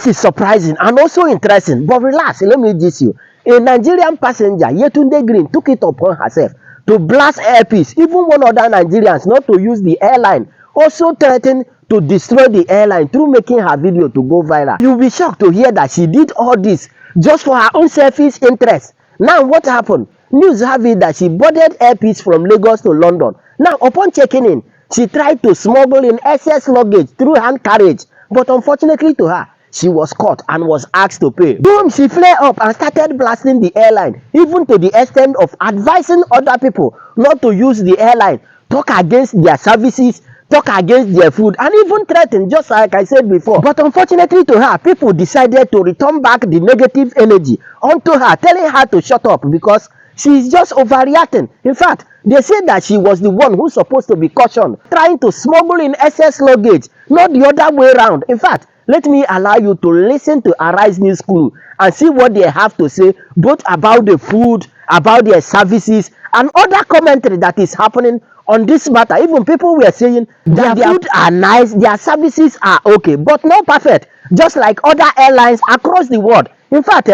This is surprising and also interesting, but relax, let me diss you. A Nigerian passenger, Yetunde Green, took it upon herself to blast airpiece. Even one other Nigerians not to use the airline also threatened to destroy the airline through making her video to go viral. You'll be shocked to hear that she did all this just for her own selfish interest. Now what happened? News have it that she boarded airpiece from Lagos to London. Now upon checking in, she tried to smuggle in excess luggage through hand carriage, but unfortunately to her, she was caught and was asked to pay. Boom, she flared up and started blasting the airline, even to the extent of advising other people not to use the airline, talk against their services, talk against their food, and even threaten, just like I said before. But unfortunately to her, people decided to return back the negative energy onto her, telling her to shut up because she is just overreacting. In fact, they said that she was the one who's supposed to be cautioned, trying to smuggle in excess luggage, not the other way around. In fact, let me allow you to listen to Arise News Crew and see what they have to say, both about the food, about their services, and other commentary that is happening on this matter. Even people were saying that their food are nice, their services are okay, but not perfect, just like other airlines across the world. In fact,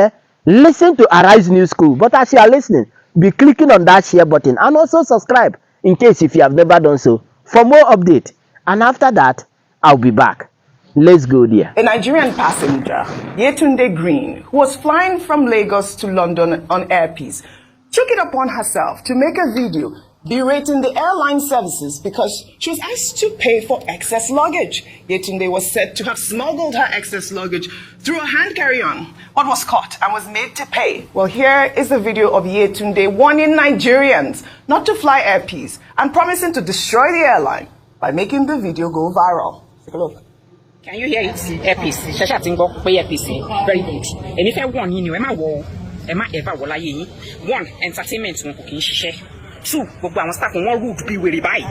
listen to Arise News Crew. But as you are listening, be clicking on that share button and also subscribe in case if you have never done so for more update. And after that, I'll be back. Let's go there. A Nigerian passenger, Yetunde Green, who was flying from Lagos to London on airpiece, took it upon herself to make a video berating the airline services because she was asked to pay for excess luggage. Yetunde was said to have smuggled her excess luggage through a hand carry-on, but was caught and was made to pay. Well, here is a video of Yetunde warning Nigerians not to fly airpiece and promising to destroy the airline by making the video go viral. Take a look. Can you hear it? Airpiece. Shasha tingo pay airpiece. Very good. And if I want you, Emma war, Emma ever will I ye. One, entertainment won cooking share. Two, gbogbo àwọn staff wọ́n rude bí wèrè báyìí.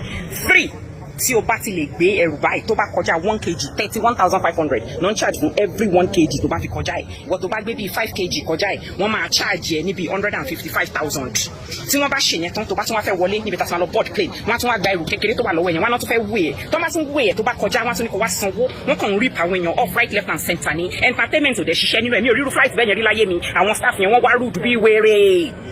Three, tí o bá ti lè gbé ẹrù báyìí tó bá kọjá 1 kg 31,500 non charge fún every 1 kg tó bá fi kọjá ẹ̀. Ìwọ tó bá gbé bí 5 kg kọjá ẹ̀ wọ́n máa charge ẹ̀ níbi 155,000. Tí wọ́n bá ṣe yẹn tán tó bá tún wá fẹ́ wọlé níbi tá a ti máa lọ board plane wọ́n á tún wá gba ẹrù kékeré tó wà lọ́wọ́ ẹ̀yẹn wọ́n á tún fẹ́ wé ẹ̀ tó bá tún wé ẹ̀ tó bá kọjá wọ́n á tún ní kó wá sanwó wọ́n kàn ń rip àwọn èèyàn off right left and center ní entertainment ò dẹ̀ ṣiṣẹ́ nínú ẹ̀mí òrírú flight bẹ́ẹ̀ yẹn rí láyé mi àwọn staff yẹn wọ́n wá rude bí wèrè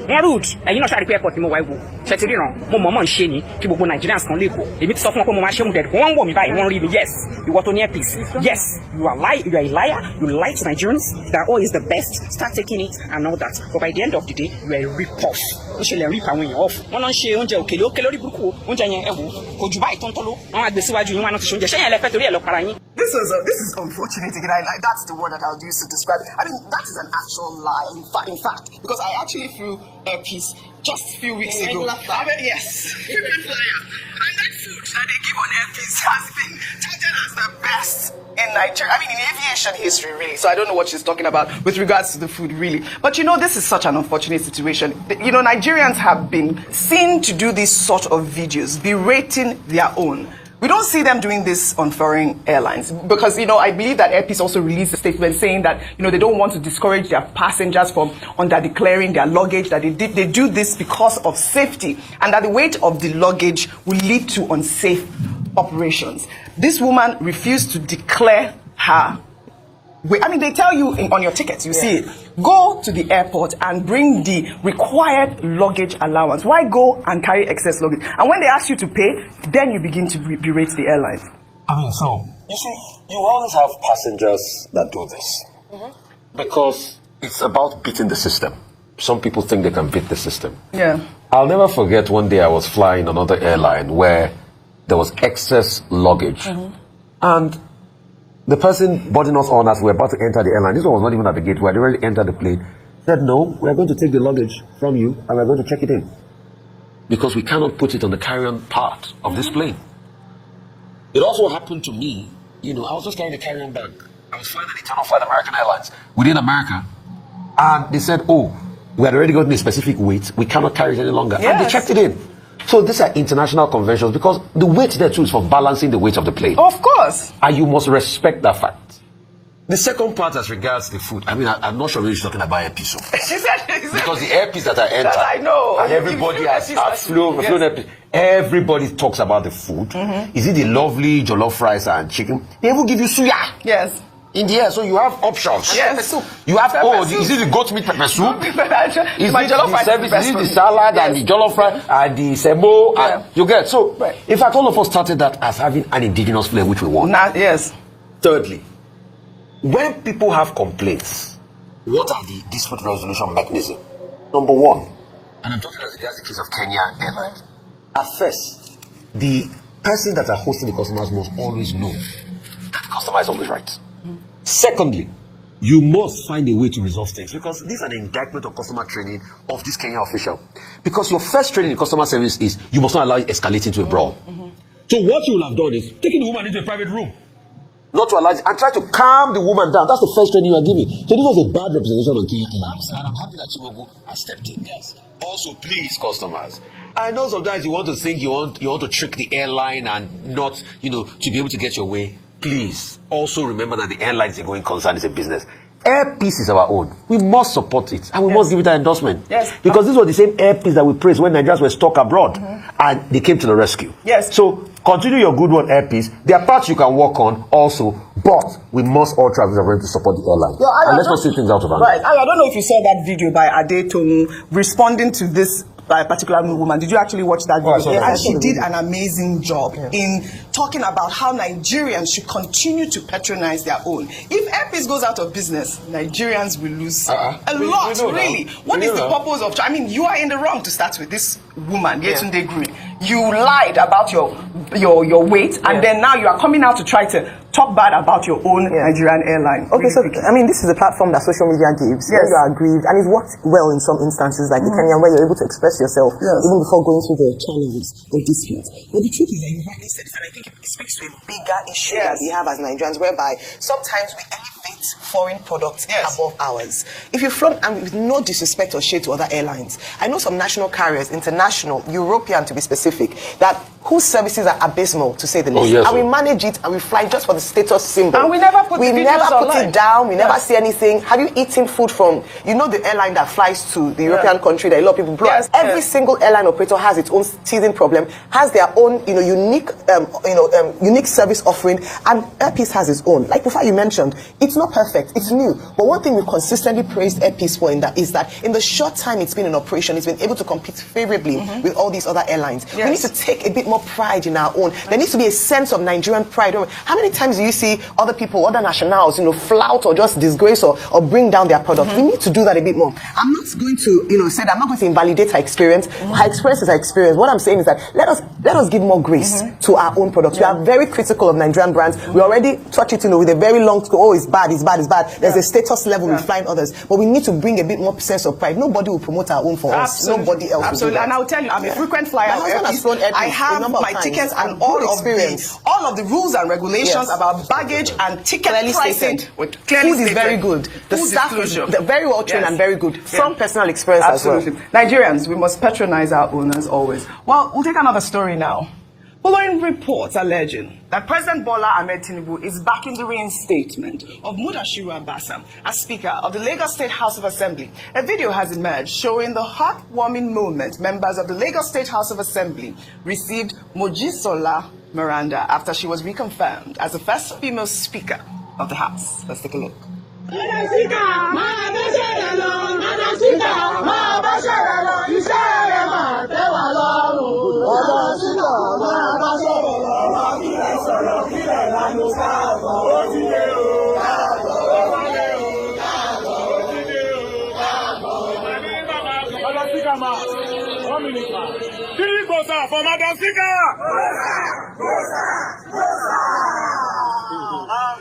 wọ́n rude ẹ̀yin náà ṣàrí pé airport ni mo wá ewu ṣe ti ríran mo mọ̀ mọ̀ ń ṣe ni kí gbogbo Nigerians kan lè kó èmi ti sọ fún wọn pé mo máa ṣe ń dẹ̀rù wọ́n ń wọ̀ mí báyìí wọ́n rí mi yes ìwọ tó ní airpiece yes you are a liar you lie to Nigerians that all is the best start taking it and all that but by the end of the day you are a rip-off ó ṣe lè rip àwọn èèyàn off wọ́n lọ ń ṣe oúnjẹ òkèlè orí burúkú oúnjẹ yẹn ẹ wò kò jù báyìí tó ń tọ́ló wọ́n á gbé síwájú yín wọ́n á náà ti ṣe oúnjẹ ṣẹ́yìn ẹlẹ́fẹ́ torí ẹ̀ lọ para yín. This is unfortunate again. That's the word that I'll use to describe it. I mean, that is an actual lie. In fact, because I actually flew airpiece just a few weeks ago. Yes, frequent flyer, and that food that they give on airpiece has been touted as the best in Nigeria. I mean, in aviation history, really. So I don't know what she's talking about with regards to the food, really. But you know, this is such an unfortunate situation. You know, Nigerians have been seen to do these sort of videos, berating their own. We don't see them doing this on foreign airlines because, you know, I believe that Airpeace also released a statement saying that, you know, they don't want to discourage their passengers from under-declaring their luggage, that they do this because of safety and that the weight of the luggage will lead to unsafe operations. This woman refused to declare her weight. I mean, they tell you on your tickets, you see it. Go to the airport and bring the required luggage allowance. Why go and carry excess luggage? And when they ask you to pay, then you begin to berate the airline. I mean, so, you see, you always have passengers that do this. Because it's about beating the system. Some people think they can beat the system. Yeah. I'll never forget one day I was flying another airline where there was excess luggage. And the person boarding us on as we were about to enter the airline, this one was not even at the gate, we had already entered the plane, said, no, we are going to take the luggage from you and we're going to check it in. Because we cannot put it on the carry-on part of this plane. It also happened to me, you know, I was just carrying a carry-on bag. I was flying an internal flight American Airlines within America. And they said, oh, we had already gotten a specific weight, we cannot carry it any longer. Yes. And they checked it in. So these are international conventions because the weight there too is for balancing the weight of the plane. Of course. And you must respect that fact. The second part as regards the food, I mean, I'm not sure whether she's talking about airpiece. She said, because the airpiece that I enter, that I know. and everybody has flown airpiece. Everybody talks about the food. Is it the lovely jollof rice and chicken? They will give you suya. Yes. in the air, so you have options. Yes. You have is it the goat meat pepper soup? Is it the service? Is it the salad and the jollof rice and the semo? You get so. In fact, all of us started that as having an indigenous flavor, which we want. Yes. Thirdly, when people have complaints, what are the dispute resolution mechanism? Number one, and I'm talking as regards the case of Kenya Airlines. At first, the person that are hosting the customers must always know that the customer is always right. Secondly, you must find a way to resolve things, because this is an indictment of customer training of this Kenya official. Because your first training in customer service is you must not allow it escalate into a brawl. So what you will have done is taking the woman into a private room, not to allow it, and try to calm the woman down. That's the first training you are giving. So this was a bad representation on Kenya Airlines, and I'm happy that Chibogo has stepped in. Yes. Also, please, customers, I know sometimes you want to think you want to trick the airline and not, to be able to get your way. Please also remember that the airline is a going concern, is a business. Airpeace is our own. We must support it, and we must give it an endorsement. Yes. Because this was the same Airpeace that we praised when Nigerians were stuck abroad, and they came to the rescue. Yes. So continue your good one, Airpeace. There are parts you can work on also, but we must all try to support the airline. And let's not see things out of hand. Right. I don't know if you saw that video by Adetong responding to this by a particular woman. Did you actually watch that video? And she did an amazing job in talking about how Nigerians should continue to patronize their own. If Airpeace goes out of business, Nigerians will lose a lot, really. What is the purpose of... I mean, you are in the wrong to start with. This woman, Yetunde Green, you lied about your weight, and then now you are coming out to try to talk bad about your own Nigerian airline. Okay, so I mean, this is a platform that social media gives. Yes. When you are aggrieved, and it worked well in some instances, like the Kenyan, where you're able to express yourself even before going through the challenges or disputes. But the truth is that you rightly said this, and I think it speaks to a bigger issue that we have as Nigerians, whereby sometimes we elevate foreign products above ours. If you fly, and with no disrespect or shade to other airlines, I know some national carriers, international, European to be specific, that whose services are abysmal, to say the least. And we manage it, and we fly just for the status symbol. And we never put it down. We never see anything. Have you eaten food from, the airline that flies to the European country that a lot of people blow? Every single airline operator has its own teething problem, has their own, unique service offering, and Airpeace has its own. Like before you mentioned, it's not perfect, it's new. But one thing we consistently praised Airpeace for is that in the short time it's been in operation, it's been able to compete favorably with all these other airlines. We need to take a bit more pride in our own. There needs to be a sense of Nigerian pride. How many times do you see other people, other nationals, flout or just disgrace or bring down their product? We need to do that a bit more. I'm not going to, say that I'm not going to invalidate her experience. Her experience is her experience. What I'm saying is that let us give more grace to our own products. We are very critical of Nigerian brands. We already touch it, with a very long it's bad, it's bad, it's bad. There's a status level with flying others. But we need to bring a bit more sense of pride. Nobody will promote our own for us. Nobody else will do that. And I'll tell you, I'm a frequent flyer. I have my tickets and all of the rules and regulations about baggage and ticket pricing. Food is very good. The staff is very well trained and very good. From personal experience as well. Nigerians, we must patronize our own as always. Well, we'll take another story now. Following reports alleging that President Bola Ahmed Tinubu is backing the reinstatement of Mudashiru Abbas as Speaker of the Lagos State House of Assembly, a video has emerged showing the heartwarming moment members of the Lagos State House of Assembly received Mojisola Miranda after she was reconfirmed as the first female Speaker of the House. Let's take a look.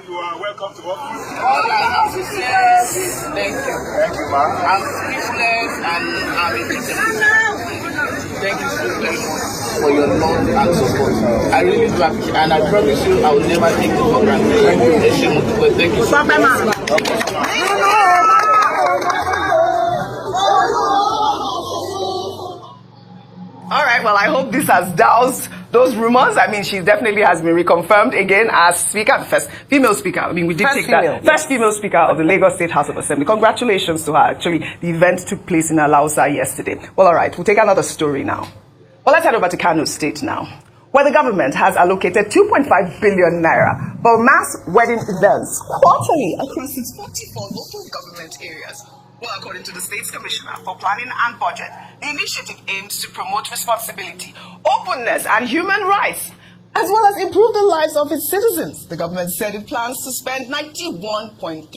You are welcome to office. All I have to say is thank you. Thank you, ma'am. I'm speechless and I'm thank you so very much for your love and support. I really do appreciate, and I promise you I will never take it for granted. Thank you so much. All right, well, I hope this has doused those rumors. I mean, she definitely has been reconfirmed again as Speaker, the first female Speaker. I mean, we did take that. First female Speaker of the Lagos State House of Assembly. Congratulations to her. Actually, the event took place in Alausa yesterday. Well, all right, we'll take another story now. Well, let's head over to Kano State now, where the government has allocated 2.5 billion naira for mass wedding events quarterly across its 44 local government areas. Well, according to the State's Commissioner for Planning and Budget, the initiative aims to promote responsibility, openness, and human rights, as well as improve the lives of its citizens. The government said it plans to spend 91.32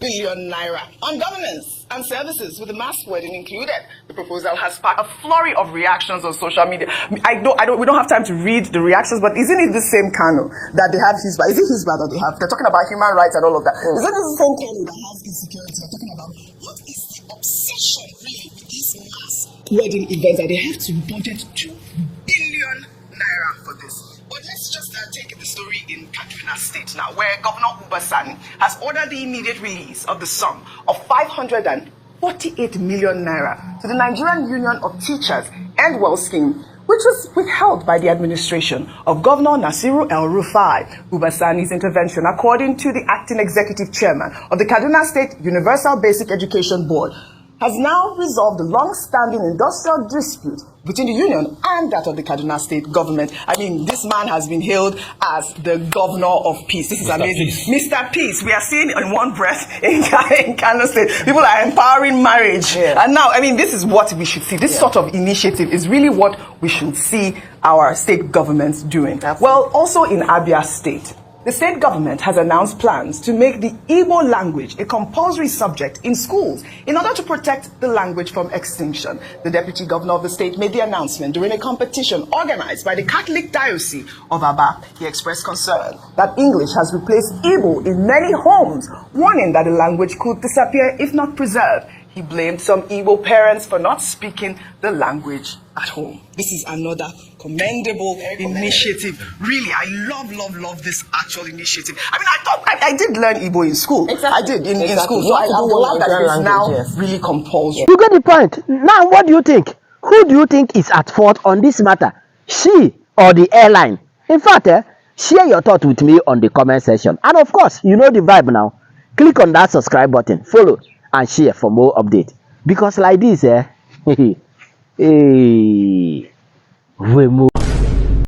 billion naira on governance and services, with the mass wedding included. The proposal has sparked a flurry of reactions on social media. We don't have time to read the reactions, but isn't it the same Kano that they have Hisba? Is it Hisba that they have? They're talking about human rights and all of that. Isn't it the same Kano that has insecurity? They're talking about what is the obsession really with these mass wedding events that they have to budget 2 billion naira for this. But let's just take the story in Kaduna State now, where Governor Ubasani has ordered the immediate release of the sum of 548 million naira to the Nigerian Union of Teachers and Well scheme, which was withheld by the administration of Governor Nasiru El Rufai. Ubasani's intervention, according to the acting executive chairman of the Kaduna State Universal Basic Education Board, has now resolved the long-standing industrial dispute between the union and that of the Kaduna State government. I mean, this man has been hailed as the governor of peace. This is amazing. Peace. Mr. Peace. We are seeing in one breath in Kaduna State, people are empowering marriage. Yeah. And now, I mean, this is what we should see. This sort of initiative is really what we should see our state governments doing. Absolutely. Well, also in Abia State, the state government has announced plans to make the Igbo language a compulsory subject in schools in order to protect the language from extinction. The deputy governor of the state made the announcement during a competition organized by the Catholic Diocese of Aba. He expressed concern that English has replaced Igbo in many homes, warning that the language could disappear if not preserved. He blamed some Igbo parents for not speaking the language at home. This is another commendable initiative. Really, I love this actual initiative. I mean, I thought I did learn Igbo in school. Exactly. I did in school. So I love that it's now really compulsory. You get the point. Now, what do you think? Who do you think is at fault on this matter? She or the airline? In fact, share your thought with me on the comment section. And of course, you know the vibe now. Click on that subscribe button, follow, and share for more updates. Because like this, we move.